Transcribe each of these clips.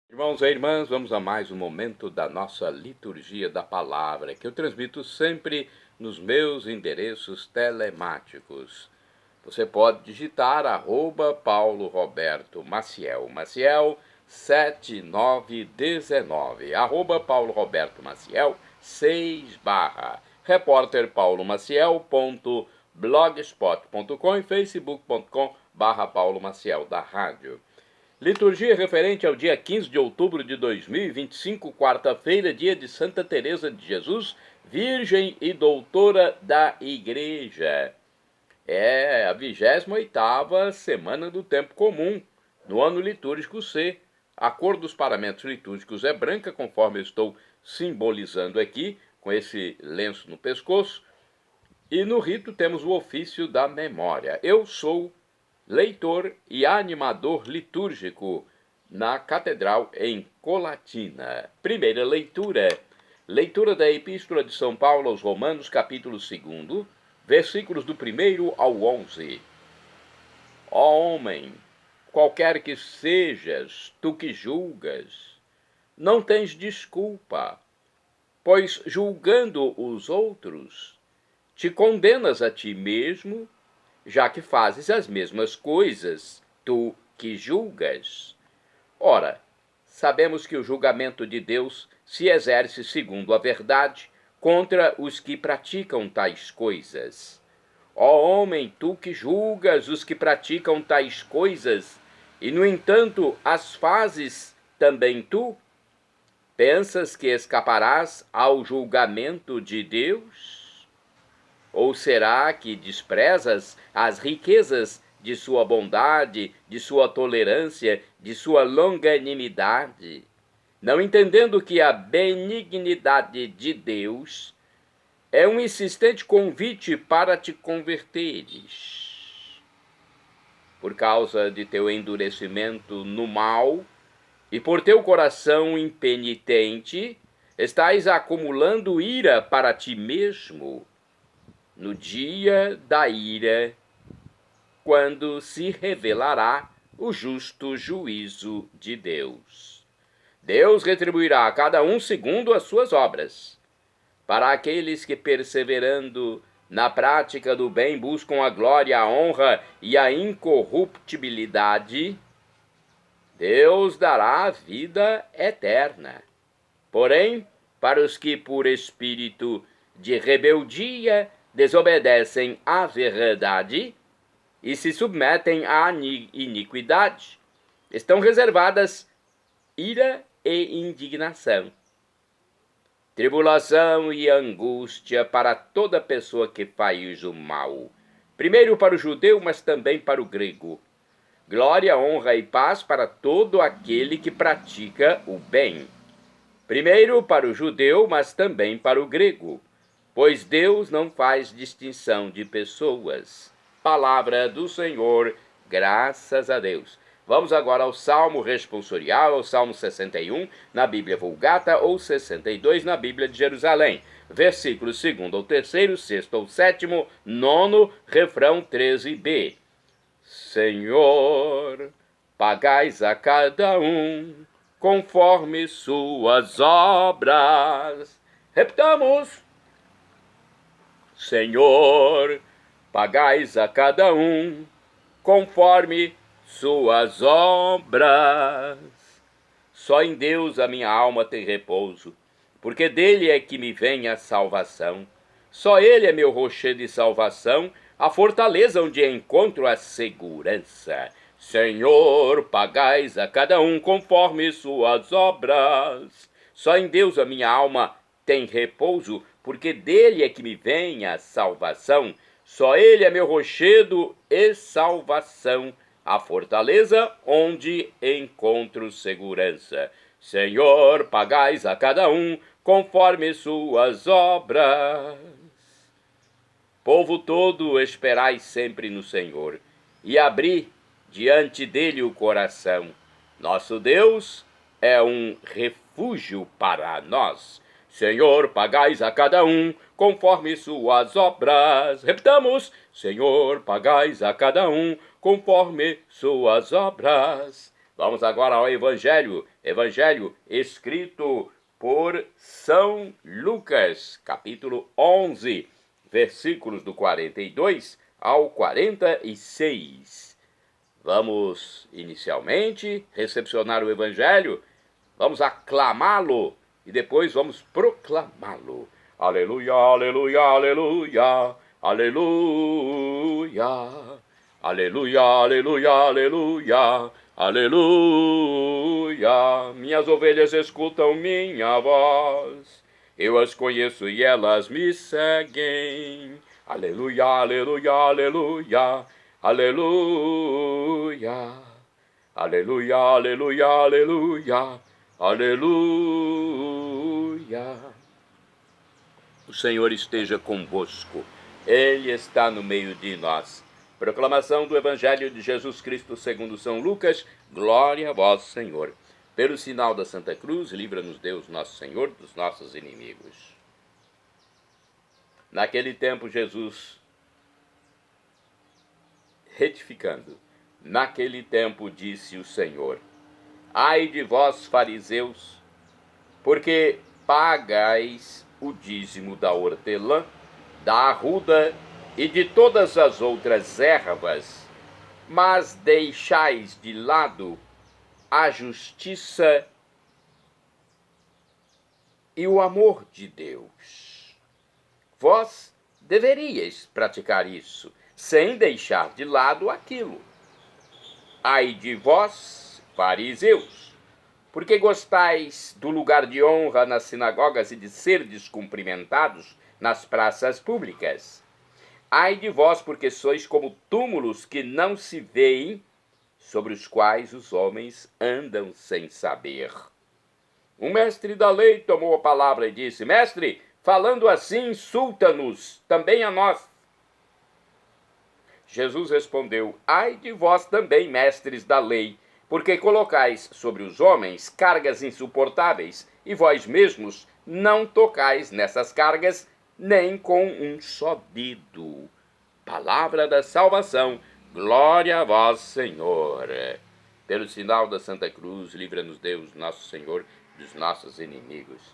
Irmãos e irmãs, vamos a mais um momento da nossa liturgia da palavra, que eu transmito sempre nos meus endereços telemáticos. Você pode digitar @Paulo Roberto Maciel, Maciel 7919, @Paulo Roberto Maciel 6 repórterpaulomaciel.blogspot.com e facebook.com/Paulo Maciel da rádio. Liturgia referente ao dia 15 de outubro de 2025, quarta-feira, dia de Santa Teresa de Jesus, Virgem e Doutora da Igreja. É a 28ª semana do tempo comum, no ano litúrgico C. A cor dos paramentos litúrgicos é branca, conforme eu estou simbolizando aqui, com esse lenço no pescoço. E no rito temos o ofício da memória. Eu sou leitor e animador litúrgico na Catedral em Colatina. Primeira leitura. Leitura da Epístola de São Paulo aos Romanos, capítulo 2, versículos do 1 ao 11. Ó homem, qualquer que sejas, tu que julgas, não tens desculpa, pois julgando os outros, te condenas a ti mesmo, já que fazes as mesmas coisas, tu que julgas. Ora, sabemos que o julgamento de Deus se exerce segundo a verdade contra os que praticam tais coisas. Ó homem, tu que julgas os que praticam tais coisas, e no entanto as fazes também tu, pensas que escaparás ao julgamento de Deus? Ou será que desprezas as riquezas de sua bondade, de sua tolerância, de sua longanimidade, não entendendo que a benignidade de Deus é um insistente convite para te converteres? Por causa de teu endurecimento no mal e por teu coração impenitente, estás acumulando ira para ti mesmo no dia da ira, quando se revelará o justo juízo de Deus. Deus retribuirá a cada um segundo as suas obras. Para aqueles que, perseverando na prática do bem, buscam a glória, a honra e a incorruptibilidade, Deus dará a vida eterna. Porém, para os que por espírito de rebeldia desobedecem à verdade e se submetem à iniquidade, estão reservadas ira e indignação, tribulação e angústia para toda pessoa que faz o mal, primeiro para o judeu, mas também para o grego. Glória, honra e paz para todo aquele que pratica o bem, primeiro para o judeu, mas também para o grego, pois Deus não faz distinção de pessoas. Palavra do Senhor, graças a Deus. Vamos agora ao Salmo responsorial, ao Salmo 61, na Bíblia Vulgata, ou 62 na Bíblia de Jerusalém. Versículos 2 ao 3º, 6º ao 7º, 9º, refrão 13b. Senhor, pagais a cada um conforme suas obras. Repitamos. Senhor, pagais a cada um conforme suas obras. Só em Deus a minha alma tem repouso, porque dele é que me vem a salvação. Só ele é meu rochedo de salvação, a fortaleza onde encontro a segurança. Senhor, pagais a cada um conforme suas obras. Só em Deus a minha alma tem repouso, porque dele é que me vem a salvação. Só ele é meu rochedo e salvação, a fortaleza onde encontro segurança. Senhor, pagais a cada um conforme suas obras. Povo todo, esperai sempre no Senhor, e abri diante dele o coração. Nosso Deus é um refúgio para nós. Senhor, pagais a cada um conforme suas obras. Repitamos. Senhor, pagais a cada um conforme suas obras. Vamos agora ao Evangelho escrito por São Lucas, capítulo 11, versículos do 42 ao 46. Vamos, inicialmente, recepcionar o Evangelho, vamos aclamá-lo e depois vamos proclamá-lo. Aleluia, aleluia, aleluia, aleluia, aleluia, aleluia, aleluia, aleluia. Minhas ovelhas escutam minha voz, eu as conheço e elas me seguem. Aleluia, aleluia, aleluia, aleluia, aleluia, aleluia, aleluia, aleluia. O Senhor esteja convosco, Ele está no meio de nós. Proclamação do Evangelho de Jesus Cristo segundo São Lucas. Glória a vós, Senhor. Pelo sinal da Santa Cruz, livra-nos Deus nosso Senhor dos nossos inimigos. Naquele tempo, Jesus, retificando, naquele tempo disse o Senhor: ai de vós, fariseus, porque pagais o dízimo da hortelã, da arruda e de todas as outras ervas, mas deixais de lado a justiça e o amor de Deus. Vós deveríeis praticar isso, sem deixar de lado aquilo. Ai de vós, fariseus, porque gostais do lugar de honra nas sinagogas e de serdes cumprimentados nas praças públicas. Ai de vós, porque sois como túmulos que não se veem, sobre os quais os homens andam sem saber. Um mestre da lei tomou a palavra e disse: mestre, falando assim, insulta-nos, também a nós. Jesus respondeu: ai de vós também, mestres da lei, porque colocais sobre os homens cargas insuportáveis, e vós mesmos não tocais nessas cargas nem com um só dedo. Palavra da salvação, glória a vós, Senhor. Pelo sinal da Santa Cruz, livra-nos Deus, nosso Senhor, dos nossos inimigos.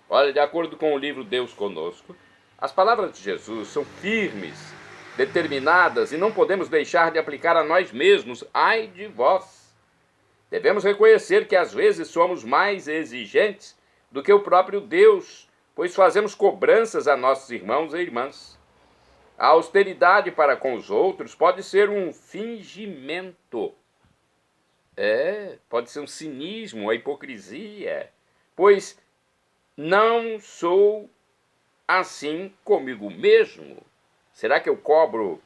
Olha, de acordo com o livro Deus Conosco, as palavras de Jesus são firmes, determinadas, e não podemos deixar de aplicar a nós mesmos. Ai de vós! Devemos reconhecer que às vezes somos mais exigentes do que o próprio Deus, pois fazemos cobranças a nossos irmãos e irmãs. A austeridade para com os outros pode ser um fingimento. Pode ser um cinismo, uma hipocrisia, pois não sou assim comigo mesmo. Será que eu cobro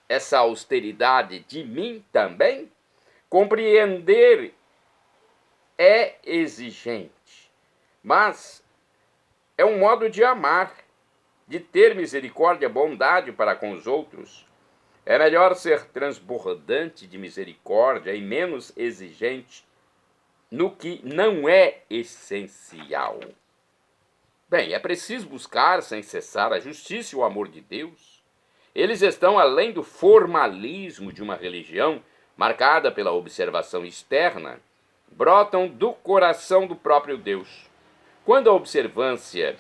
essa austeridade de mim também? Compreender é exigente, mas é um modo de amar, de ter misericórdia, bondade para com os outros. É melhor ser transbordante de misericórdia e menos exigente no que não é essencial. Bem, é preciso buscar sem cessar a justiça e o amor de Deus. Eles estão além do formalismo de uma religião marcada pela observação externa, brotam do coração do próprio Deus. Quando a observância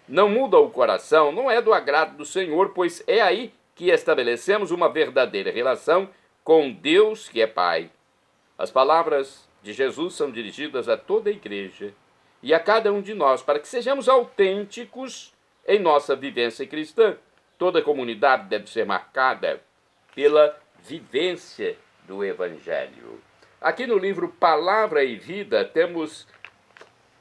não muda o coração, não é do agrado do Senhor, pois é aí que estabelecemos uma verdadeira relação com Deus, que é Pai. As palavras de Jesus são dirigidas a toda a igreja e a cada um de nós, para que sejamos autênticos em nossa vivência cristã. Toda comunidade deve ser marcada pela vivência do Evangelho. Aqui no livro Palavra e Vida temos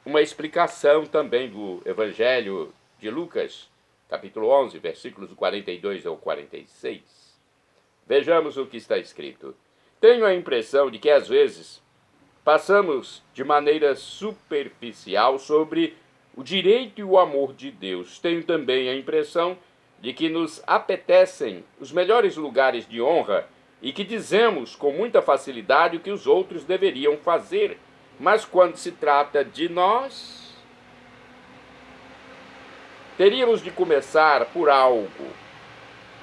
uma explicação também do Evangelho de Lucas, capítulo 11, versículos 42 ao 46. Vejamos o que está escrito. Tenho a impressão de que às vezes passamos de maneira superficial sobre o direito e o amor de Deus. Tenho também a impressão de que nos apetecem os melhores lugares de honra e que dizemos com muita facilidade o que os outros deveriam fazer. Mas quando se trata de nós, teríamos de começar por algo.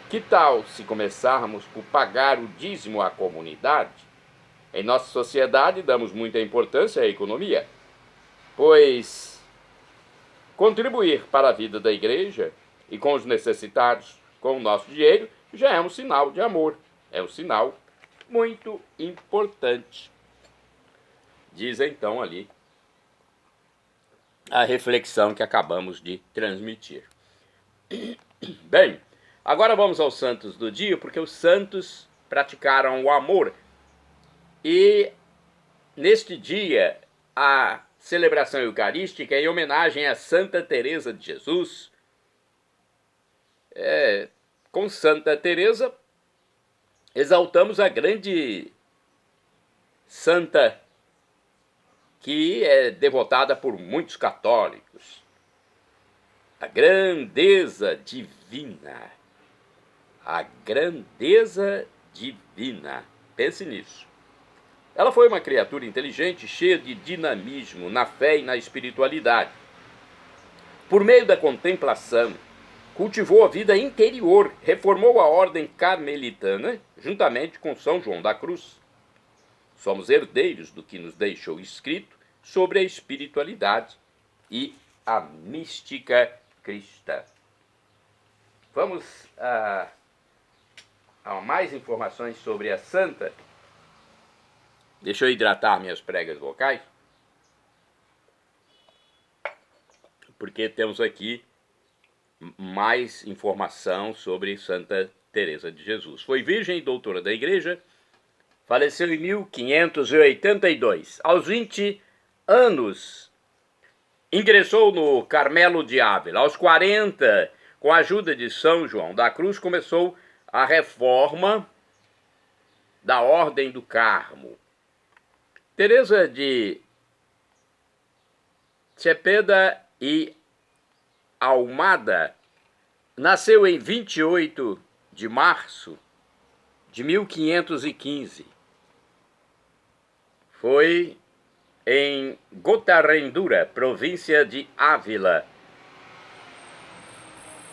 Que tal se começarmos por pagar o dízimo à comunidade? Em nossa sociedade, damos muita importância à economia, pois contribuir para a vida da igreja e com os necessitados com o nosso dinheiro já é um sinal de amor, é um sinal muito importante. Diz então ali a reflexão que acabamos de transmitir. Bem, agora vamos aos santos do dia, porque os santos praticaram o amor. E neste dia, a celebração eucarística é em homenagem a Santa Teresa de Jesus. Com Santa Teresa, exaltamos a grande santa que é devotada por muitos católicos. A grandeza divina. A grandeza divina. Pense nisso. Ela foi uma criatura inteligente, cheia de dinamismo na fé e na espiritualidade. Por meio da contemplação, cultivou a vida interior, reformou a ordem carmelitana, juntamente com São João da Cruz. Somos herdeiros do que nos deixou escrito sobre a espiritualidade e a mística cristã. Vamos a mais informações sobre a santa. Deixa eu hidratar minhas pregas vocais, porque temos aqui mais informação sobre Santa Teresa de Jesus. Foi virgem e doutora da Igreja, faleceu em 1582. Aos 20 anos, ingressou no Carmelo de Ávila. Aos 40, com a ajuda de São João da Cruz, começou a reforma da Ordem do Carmo. Teresa de Cepeda e Almada nasceu em 28 de março de 1515. Foi em Gotarrendura, província de Ávila.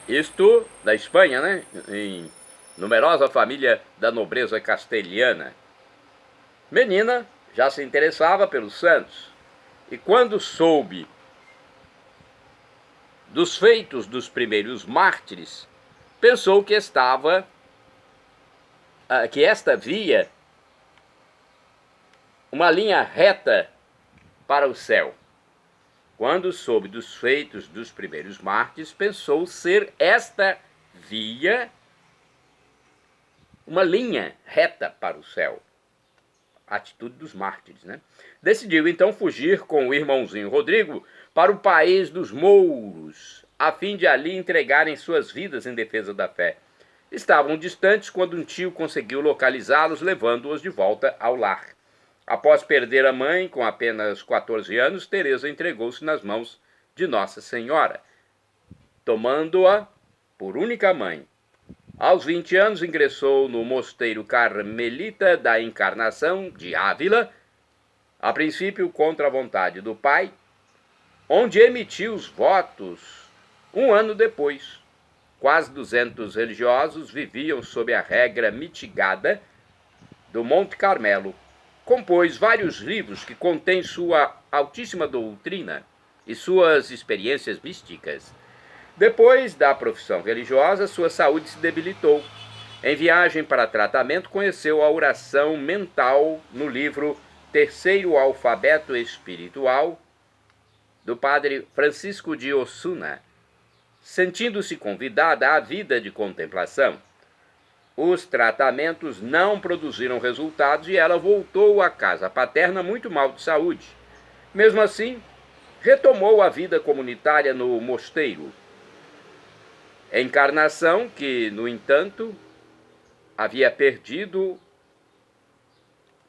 Isto da Espanha, né? Em numerosa família da nobreza castelhana. Menina, já se interessava pelos santos. E quando soube dos feitos dos primeiros mártires, pensou que esta via uma linha reta para o céu. Quando soube dos feitos dos primeiros mártires, pensou ser esta via uma linha reta para o céu. A atitude dos mártires, né? Decidiu então fugir com o irmãozinho Rodrigo para o país dos mouros, a fim de ali entregarem suas vidas em defesa da fé. Estavam distantes quando um tio conseguiu localizá-los, levando-os de volta ao lar. Após perder a mãe, com apenas 14 anos, Teresa entregou-se nas mãos de Nossa Senhora, tomando-a por única mãe. Aos 20 anos, ingressou no Mosteiro Carmelita da Encarnação de Ávila, a princípio contra a vontade do pai, onde emitiu os votos um ano depois. Quase 200 religiosos viviam sob a regra mitigada do Monte Carmelo. Compôs vários livros que contêm sua altíssima doutrina e suas experiências místicas. Depois da profissão religiosa, sua saúde se debilitou. Em viagem para tratamento, conheceu a oração mental no livro Terceiro Alfabeto Espiritual, do padre Francisco de Osuna. Sentindo-se convidada à vida de contemplação, os tratamentos não produziram resultados e ela voltou à casa paterna muito mal de saúde. Mesmo assim, retomou a vida comunitária no mosteiro. Encarnação que, no entanto, havia perdido,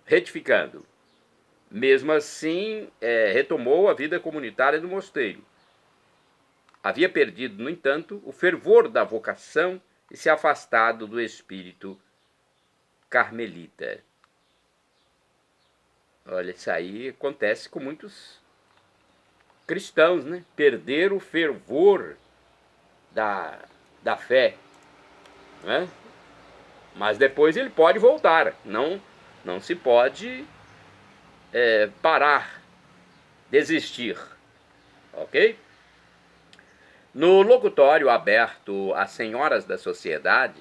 retificando. Mesmo assim, retomou a vida comunitária no mosteiro. Havia perdido, no entanto, o fervor da vocação e se afastado do espírito carmelita. Olha, isso aí acontece com muitos cristãos, né? Perder o fervor da fé, né? Mas depois ele pode voltar. Não se pode parar, desistir, ok? No locutório aberto às senhoras da sociedade,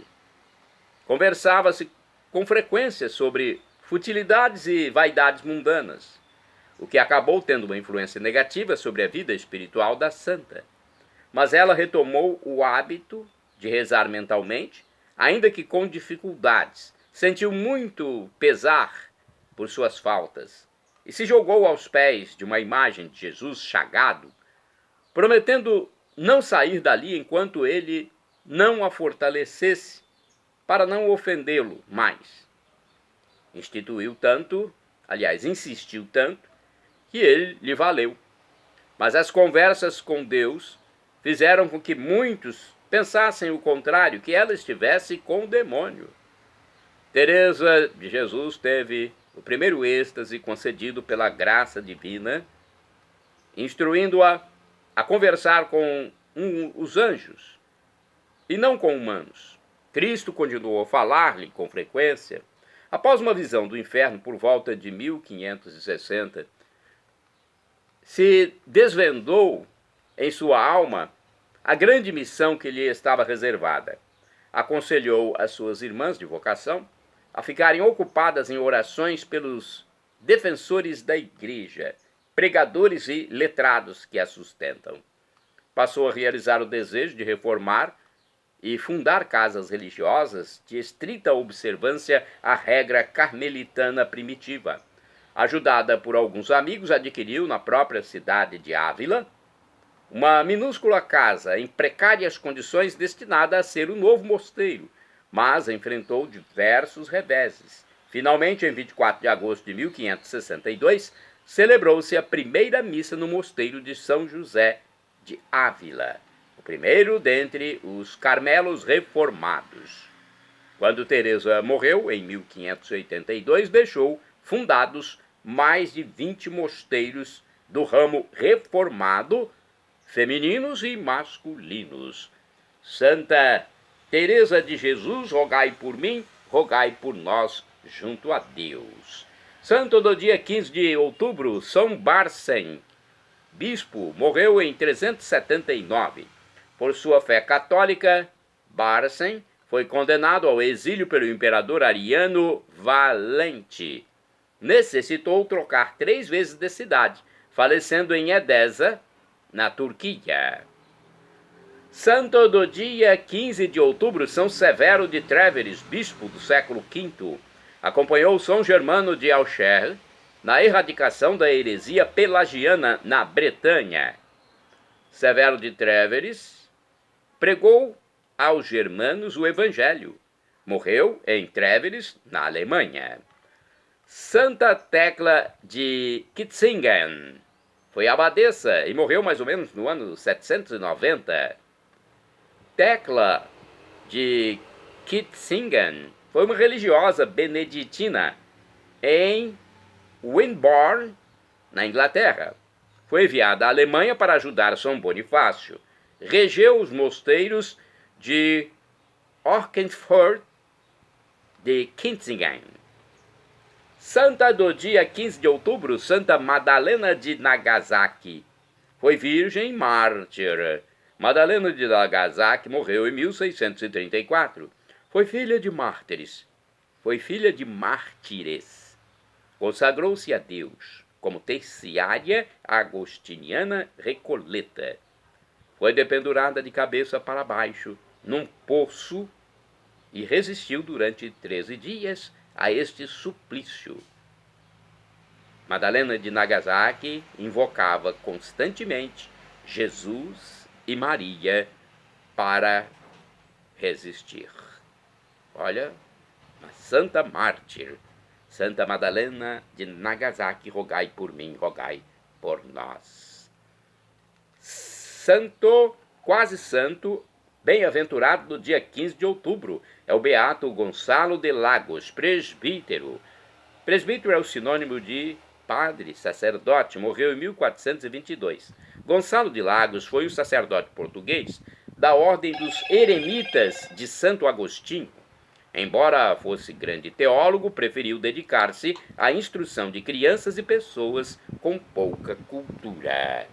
conversava-se com frequência sobre futilidades e vaidades mundanas, o que acabou tendo uma influência negativa sobre a vida espiritual da santa. Mas ela retomou o hábito de rezar mentalmente, ainda que com dificuldades. Sentiu muito pesar por suas faltas e se jogou aos pés de uma imagem de Jesus chagado, prometendo não sair dali enquanto ele não a fortalecesse para não ofendê-lo mais. Insistiu tanto, que ele lhe valeu. Mas as conversas com Deus fizeram com que muitos pensassem o contrário, que ela estivesse com o demônio. Teresa de Jesus teve o primeiro êxtase concedido pela graça divina, instruindo-a a conversar com os anjos e não com humanos. Cristo continuou a falar-lhe com frequência. Após uma visão do inferno por volta de 1560, se desvendou em sua alma a grande missão que lhe estava reservada. Aconselhou as suas irmãs de vocação a ficarem ocupadas em orações pelos defensores da igreja, pregadores e letrados que a sustentam. Passou a realizar o desejo de reformar e fundar casas religiosas de estrita observância à regra carmelitana primitiva. Ajudada por alguns amigos, adquiriu na própria cidade de Ávila uma minúscula casa em precárias condições destinada a ser o novo mosteiro, mas enfrentou diversos reveses. Finalmente, em 24 de agosto de 1562, celebrou-se a primeira missa no mosteiro de São José de Ávila, o primeiro dentre os carmelos reformados. Quando Teresa morreu, em 1582, deixou fundados mais de 20 mosteiros do ramo reformado, femininos e masculinos. Santa Teresa de Jesus, rogai por mim, rogai por nós junto a Deus. Santo do dia 15 de outubro, São Bárcen, bispo, morreu em 379. Por sua fé católica, Bárcen foi condenado ao exílio pelo imperador Ariano Valente. Necessitou trocar 3 vezes de cidade, falecendo em Edesa, na Turquia. Santo do dia 15 de outubro, São Severo de Tréveris, bispo do século V, acompanhou São Germano de Auxerre na erradicação da heresia pelagiana na Bretanha. Severo de Tréveris pregou aos germanos o evangelho. Morreu em Tréveris, na Alemanha. Santa Tecla de Kitzingen foi abadesa e morreu mais ou menos no ano 790. Tecla de Kitzingen foi uma religiosa beneditina em Wimborne, na Inglaterra. Foi enviada à Alemanha para ajudar São Bonifácio. Regeu os mosteiros de Orkenfurt de Kitzingen. Santa do dia 15 de outubro, Santa Madalena de Nagasaki. Foi virgem mártir. Madalena de Nagasaki morreu em 1634. Foi filha de mártires. Foi filha de mártires. Consagrou-se a Deus como terciária agostiniana recoleta. Foi dependurada de cabeça para baixo num poço e resistiu durante 13 dias a este suplício. Madalena de Nagasaki invocava constantemente Jesus e Maria para resistir. Olha, uma santa mártir, Santa Madalena de Nagasaki, rogai por mim, rogai por nós. Santo, quase santo, bem-aventurado do dia 15 de outubro, é o beato Gonçalo de Lagos, presbítero. Presbítero é o sinônimo de padre, sacerdote, morreu em 1422. Gonçalo de Lagos foi um sacerdote português da ordem dos eremitas de Santo Agostinho. Embora fosse grande teólogo, preferiu dedicar-se à instrução de crianças e pessoas com pouca cultura.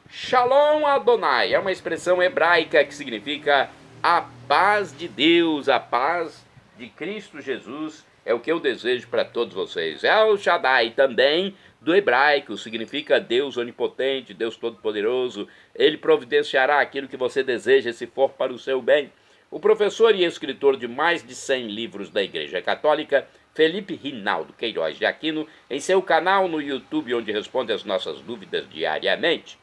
Shalom Adonai é uma expressão hebraica que significa a paz de Deus, a paz de Cristo Jesus, é o que eu desejo para todos vocês. El Shaddai também, do hebraico, significa Deus onipotente, Deus todo-poderoso. Ele providenciará aquilo que você deseja se for para o seu bem. O professor e escritor de mais de 100 livros da Igreja Católica, Felipe Rinaldo Queiroz de Aquino, em seu canal no YouTube, onde responde as nossas dúvidas diariamente,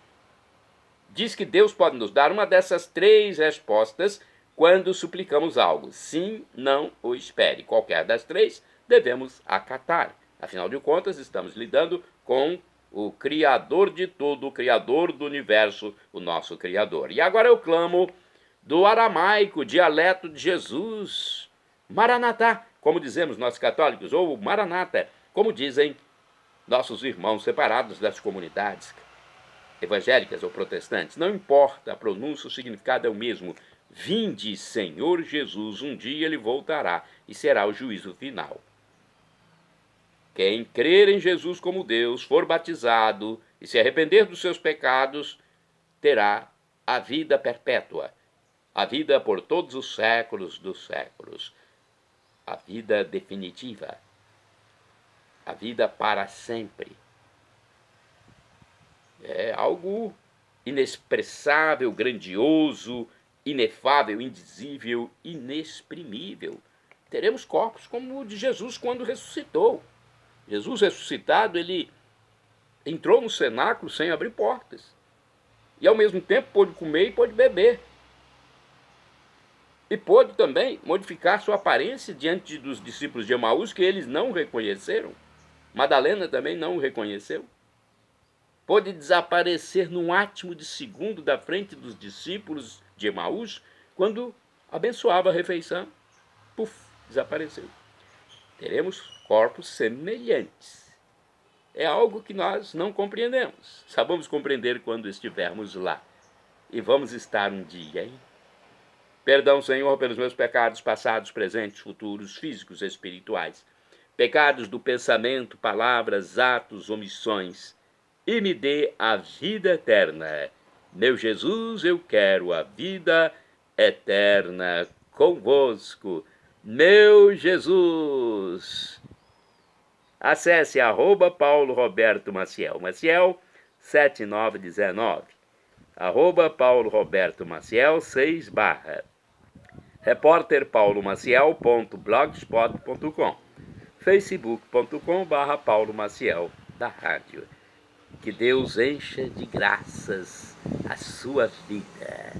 diz que Deus pode nos dar uma dessas 3 respostas quando suplicamos algo. Sim, não ou espere. Qualquer das 3 devemos acatar. Afinal de contas, estamos lidando com o Criador de tudo, o Criador do universo, o nosso Criador. E agora eu clamo do aramaico, dialeto de Jesus, Maranatá, como dizemos nós católicos, ou Maranata, como dizem nossos irmãos separados das comunidades evangélicas ou protestantes. Não importa a pronúncia, o significado é o mesmo. Vinde, Senhor Jesus, um dia ele voltará e será o juízo final. Quem crer em Jesus como Deus, for batizado e se arrepender dos seus pecados, terá a vida perpétua, a vida por todos os séculos dos séculos, a vida definitiva, a vida para sempre. É algo inexpressável, grandioso, inefável, indizível, inexprimível. Teremos corpos como o de Jesus quando ressuscitou. Jesus ressuscitado, ele entrou no cenáculo sem abrir portas. E ao mesmo tempo pôde comer e pôde beber. E pôde também modificar sua aparência diante dos discípulos de Emaús, que eles não o reconheceram. Madalena também não o reconheceu. Pôde desaparecer num átimo de segundo da frente dos discípulos de Emaús, quando abençoava a refeição. Puf, desapareceu. Teremos corpos semelhantes. É algo que nós não compreendemos. Só vamos compreender quando estivermos lá. E vamos estar um dia, hein? Perdão, Senhor, pelos meus pecados passados, presentes, futuros, físicos e espirituais. Pecados do pensamento, palavras, atos, omissões. E me dê a vida eterna. Meu Jesus, eu quero a vida eterna convosco. Meu Jesus. Acesse @PauloRobertoMaciel. Maciel 7919. @PauloRobertoMaciel 6/. repórterpaulomaciel.blogspot.com. facebook.com/Paulo Maciel da Rádio. Que Deus encha de graças a sua vida.